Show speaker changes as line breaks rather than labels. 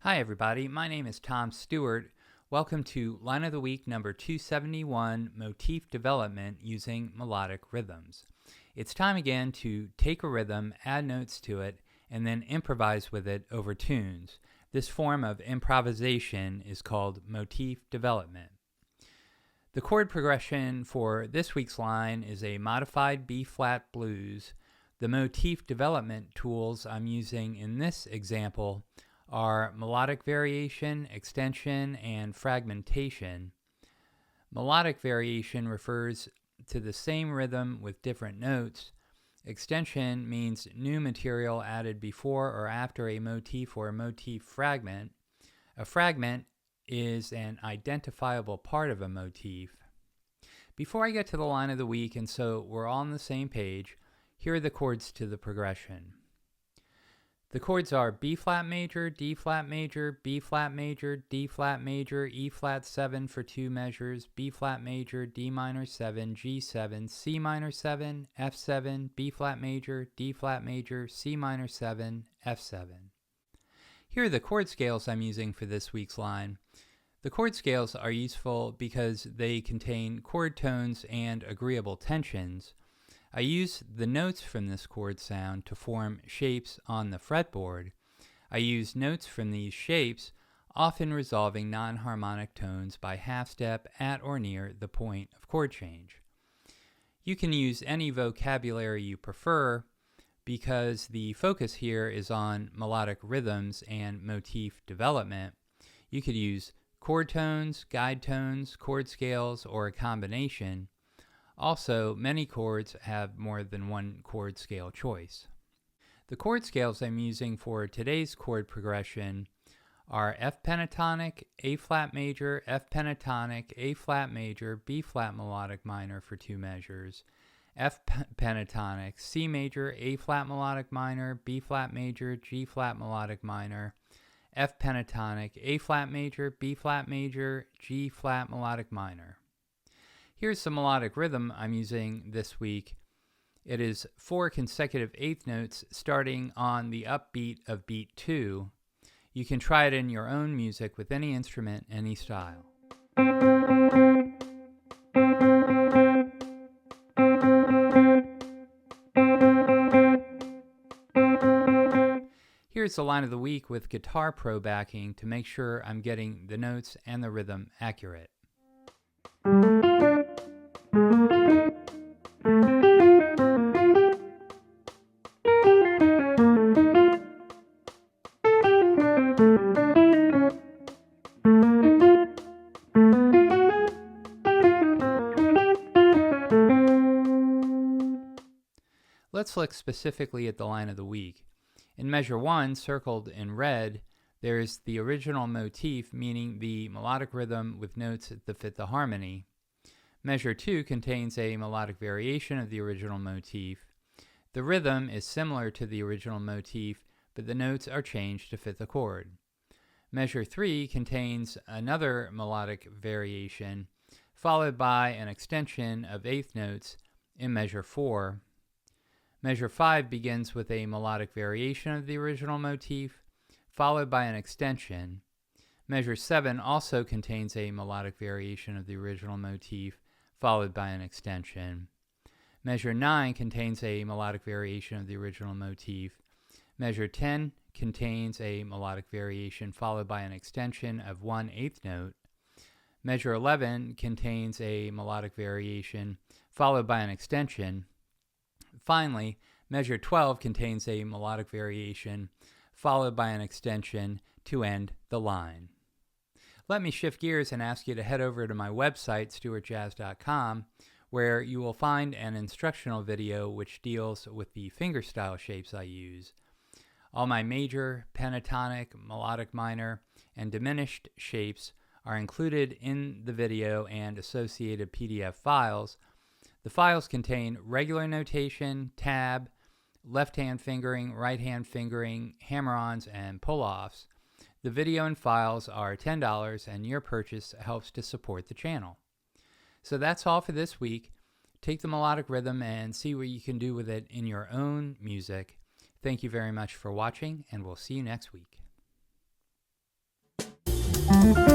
Hi everybody, my name is Tom Stewart. Welcome to Line of the Week number 271, Motif Development using Melodic Rhythms. It's time again to take a rhythm, add notes to it, and then improvise with it over tunes. This form of improvisation is called motif development. The chord progression for this week's line is a modified B-flat blues. The motif development tools I'm using in this example are melodic variation, extension, and fragmentation. Melodic variation refers to the same rhythm with different notes. Extension means new material added before or after a motif or a motif fragment. A fragment is an identifiable part of a motif. Before I get to the line of the week, and so we're all on the same page, here are the chords to the progression. The chords are B flat major, D flat major, B flat major, D flat major, E flat 7 for 2 measures, B flat major, D minor 7, G7, C minor 7, F7, B flat major, D flat major, C minor 7, F7. Here are the chord scales I'm using for this week's line. The chord scales are useful because they contain chord tones and agreeable tensions. I use the notes from this chord sound to form shapes on the fretboard. I use notes from these shapes, often resolving non-harmonic tones by half step at or near the point of chord change. You can use any vocabulary you prefer because the focus here is on melodic rhythms and motif development. You could use chord tones, guide tones, chord scales, or a combination. Also, many chords have more than one chord scale choice. The chord scales I'm using for today's chord progression are F pentatonic, A flat major, F pentatonic, A flat major, B flat melodic minor for 2 measures, F pentatonic, C major, A flat melodic minor, B flat major, G flat melodic minor, F pentatonic, A flat major, B flat major, G flat melodic minor. Here's the melodic rhythm I'm using this week. It is 4 consecutive eighth notes starting on the upbeat of beat 2. You can try it in your own music with any instrument, any style. Here's the line of the week with Guitar Pro backing to make sure I'm getting the notes and the rhythm accurate. Let's look specifically at the line of the week. In measure 1, circled in red, there is the original motif, meaning the melodic rhythm with notes that fit the harmony. Measure 2 contains a melodic variation of the original motif. The rhythm is similar to the original motif, but the notes are changed to fit the chord. Measure 3 contains another melodic variation, followed by an extension of eighth notes in measure 4. Measure 5 begins with a melodic variation of the original motif, followed by an extension. Measure 7 also contains a melodic variation of the original motif, followed by an extension. Measure 9 contains a melodic variation of the original motif. Measure 10 contains a melodic variation followed by an extension of 1 eighth note. Measure 11 contains a melodic variation followed by an extension. Finally, measure 12 contains a melodic variation followed by an extension to end the line. Let me shift gears and ask you to head over to my website, stewartjazz.com, where you will find an instructional video which deals with the fingerstyle shapes I use. All my major, pentatonic, melodic minor, and diminished shapes are included in the video and associated PDF files. The files contain regular notation, tab, left-hand fingering, right-hand fingering, hammer-ons, and pull-offs. The video and files are $10, and your purchase helps to support the channel. So that's all for this week. Take the melodic rhythm and see what you can do with it in your own music. Thank you very much for watching, and we'll see you next week.
Bye.